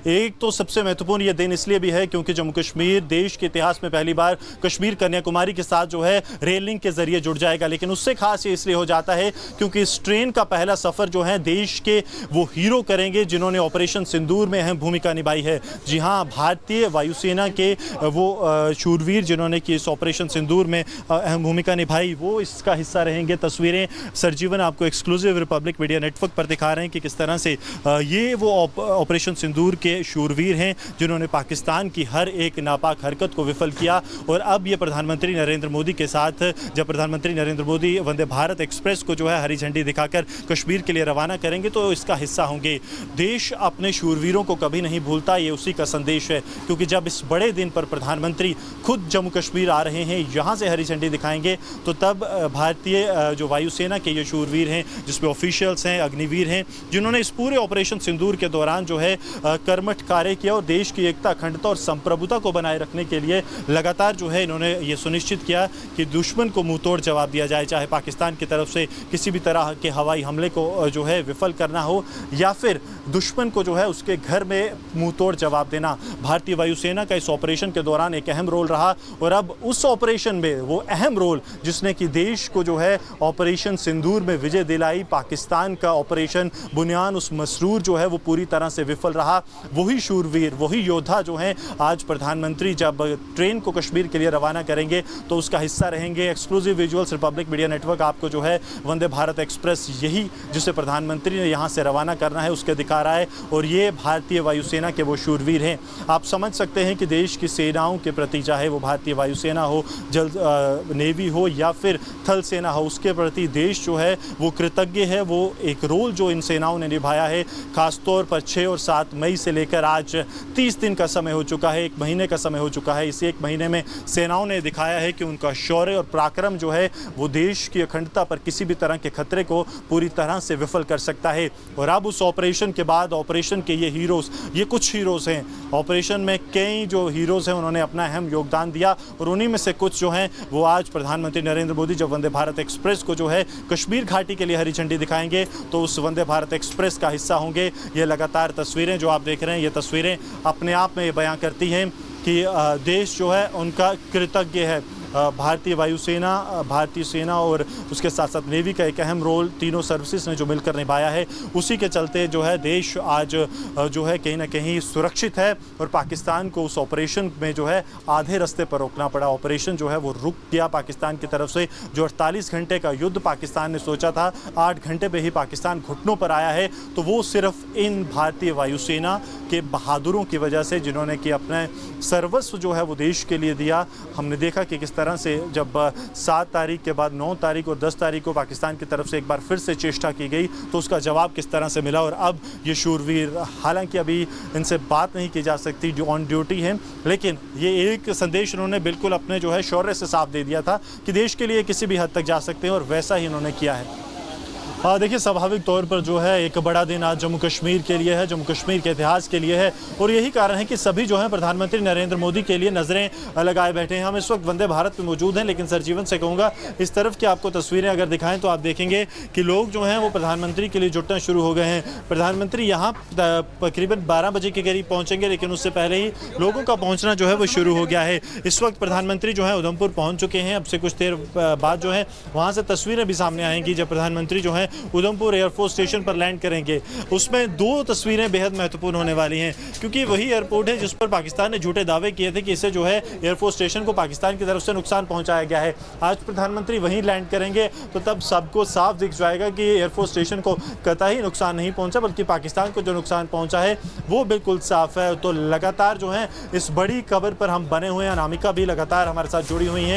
एक तो सबसे महत्वपूर्ण ये दिन इसलिए भी है क्योंकि जम्मू कश्मीर देश के इतिहास में पहली बार कश्मीर कन्याकुमारी के साथ जो है रेल लिंक के जरिए जुड़ जाएगा। लेकिन उससे खास ये इसलिए हो जाता है क्योंकि इस ट्रेन का पहला सफर जो है देश के वो हीरो करेंगे जिन्होंने ऑपरेशन सिंदूर में अहम भूमिका निभाई है। जी हाँ, भारतीय वायुसेना के वो शूरवीर जिन्होंने कि इस ऑपरेशन सिंदूर में अहम भूमिका निभाई वो इसका हिस्सा रहेंगे। तस्वीरें सरजीवन आपको एक्सक्लूसिव रिपब्लिक मीडिया नेटवर्क पर दिखा रहे हैं कि किस तरह से ये वो ऑपरेशन सिंदूर के शूरवीर हैं जिन्होंने पाकिस्तान की हर एक नापाक हरकत को विफल किया। और अब ये प्रधानमंत्री नरेंद्र मोदी के साथ जब प्रधानमंत्री नरेंद्र मोदी वंदे भारत एक्सप्रेस को जो है हरी झंडी दिखाकर कश्मीर के लिए रवाना करेंगे तो इसका हिस्सा होंगे। देश अपने शूरवीरों को कभी नहीं भूलता, ये उसी का संदेश है क्योंकि जब इस बड़े दिन पर प्रधानमंत्री खुद जम्मू कश्मीर आ रहे हैं, यहाँ से हरी झंडी दिखाएंगे तो तब भारतीय जो वायुसेना के ये शूरवीर हैं जिसमें ऑफिशियल्स हैं, अग्निवीर हैं, जिन्होंने इस पूरे ऑपरेशन सिंदूर के दौरान जो है कर्मठ कार्य किया और देश की एकता, अखंडता और संप्रभुता को बनाए रखने के लिए लगातार जो है इन्होंने ये सुनिश्चित किया कि दुश्मन को मुंहतोड़ जवाब दिया जाए, चाहे पाकिस्तान की तरफ से किसी भी तरह के हवाई हमले को जो है विफल करना हो या फिर दुश्मन को जो है उसके घर में मुंहतोड़ जवाब देना। भारतीय वायुसेना का इस ऑपरेशन के दौरान एक अहम रोल रहा और अब उस ऑपरेशन में वो अहम रोल जिसने कि देश को जो है ऑपरेशन सिंदूर में विजय दिलाई, पाकिस्तान का ऑपरेशन बुनियान उस मसरूर जो है वो पूरी तरह से विफल रहा। वही शूरवीर, वही योद्धा जो हैं आज प्रधानमंत्री जब ट्रेन को कश्मीर के लिए रवाना करेंगे तो उसका हिस्सा रहेंगे। Exclusive visuals Republic media network आपको जो है वंदे भारत एक्सप्रेस यही जिसे प्रधानमंत्री ने यहाँ से रवाना करना है उसके दिखा रहा है और ये भारतीय वायुसेना के वो शूरवीर हैं। आप समझ सकते हैं कि देश की सेनाओं के प्रति, चाहे वो भारतीय वायुसेना हो, जल नेवी हो या फिर थल सेना हो, उसके प्रति देश जो है वो कृतज्ञ है। वो एक रोल जो इन सेनाओं ने निभाया है, खासतौर पर 6 और 7 मई से लेकर आज 30 दिन का समय हो चुका है, 1 महीने का समय हो चुका है। इस 1 महीने में सेनाओं ने दिखाया है कि उनका शौर्य और पराक्रम जो है वो देश की अखंडता पर किसी भी तरह के खतरे को पूरी तरह से विफल कर सकता है। और अब उस ऑपरेशन के बाद ऑपरेशन के ये हीरोज़, ये कुछ हीरोज़ हैं, ऑपरेशन में कई जो हीरोज़ हैं उन्होंने अपना अहम योगदान दिया और उन्हीं में से कुछ जो हैं वो आज प्रधानमंत्री नरेंद्र मोदी जब वंदे भारत एक्सप्रेस को जो है कश्मीर घाटी के लिए हरी झंडी दिखाएंगे तो उस वंदे भारत एक्सप्रेस का हिस्सा होंगे। ये लगातार तस्वीरें जो आप देख रहे हैं, ये तस्वीरें अपने आप में ये बयां करती हैं कि देश जो है उनका कृतज्ञ है। भारतीय वायुसेना, भारतीय सेना और उसके साथ साथ नेवी का एक अहम रोल तीनों सर्विसेज ने जो मिलकर निभाया है, उसी के चलते जो है देश आज जो है कहीं ना कहीं सुरक्षित है और पाकिस्तान को उस ऑपरेशन में जो है आधे रास्ते पर रोकना पड़ा। ऑपरेशन जो है वो रुक गया पाकिस्तान की तरफ से। जो 48 घंटे का युद्ध पाकिस्तान ने सोचा था, 8 घंटे पर ही पाकिस्तान घुटनों पर आया है। तो वो सिर्फ इन भारतीय वायुसेना के बहादुरों की वजह से जिन्होंने कि अपने सर्वस्व जो है वो देश के लिए दिया। हमने देखा कि किस तरह से जब 7 तारीख के बाद 9 तारीख और 10 तारीख को पाकिस्तान की तरफ से एक बार फिर से चेष्टा की गई तो उसका जवाब किस तरह से मिला। और अब ये शूरवीर, हालांकि अभी इनसे बात नहीं की जा सकती जो ऑन ड्यूटी हैं, लेकिन ये एक संदेश उन्होंने बिल्कुल अपने जो है शौर्य से साफ दे दिया था कि देश के लिए किसी भी हद तक जा सकते हैं और वैसा ही उन्होंने किया है। देखिए, स्वाभाविक तौर पर जो है एक बड़ा दिन आज जम्मू कश्मीर के लिए है, जम्मू कश्मीर के इतिहास के लिए है और यही कारण है कि सभी जो है प्रधानमंत्री नरेंद्र मोदी के लिए नज़रें लगाए बैठे हैं। हम इस वक्त वंदे भारत में मौजूद हैं, लेकिन सरजीवन से कहूँगा इस तरफ की आपको तस्वीरें अगर दिखाएं तो आप देखेंगे कि लोग जो हैं वो प्रधानमंत्री के लिए जुटना शुरू हो गए हैं। प्रधानमंत्री यहाँ तकरीबन 12 बजे के करीब पहुँचेंगे, लेकिन उससे पहले ही लोगों का पहुँचना जो है वो शुरू हो गया है। इस वक्त प्रधानमंत्री जो है उधमपुर पहुँच चुके हैं। अब से कुछ देर बाद जो है वहाँ से तस्वीरें भी सामने आएंगी जब प्रधानमंत्री जो है उधमपुर एयरफोर्स स्टेशन पर लैंड करेंगे। उसमें 2 तस्वीरें बेहद महत्वपूर्ण होने वाली हैं क्योंकि वही एयरपोर्ट है जिस पर पाकिस्तान ने झूठे दावे किए थे कि इससे जो है एयरफोर्स स्टेशन को पाकिस्तान की तरफ से नुकसान पहुंचाया गया है। आज प्रधानमंत्री वहीं लैंड करेंगे तो तब सबको साफ दिख जाएगा कि एयरफोर्स स्टेशन को कतई नुकसान नहीं पहुंचा, बल्कि पाकिस्तान को जो नुकसान पहुंचा है वो बिल्कुल साफ है। तो लगातार जो है इस बड़ी खबर पर हम बने हुए हैं। अनामिका भी लगातार हमारे साथ जुड़ी हुई हैं।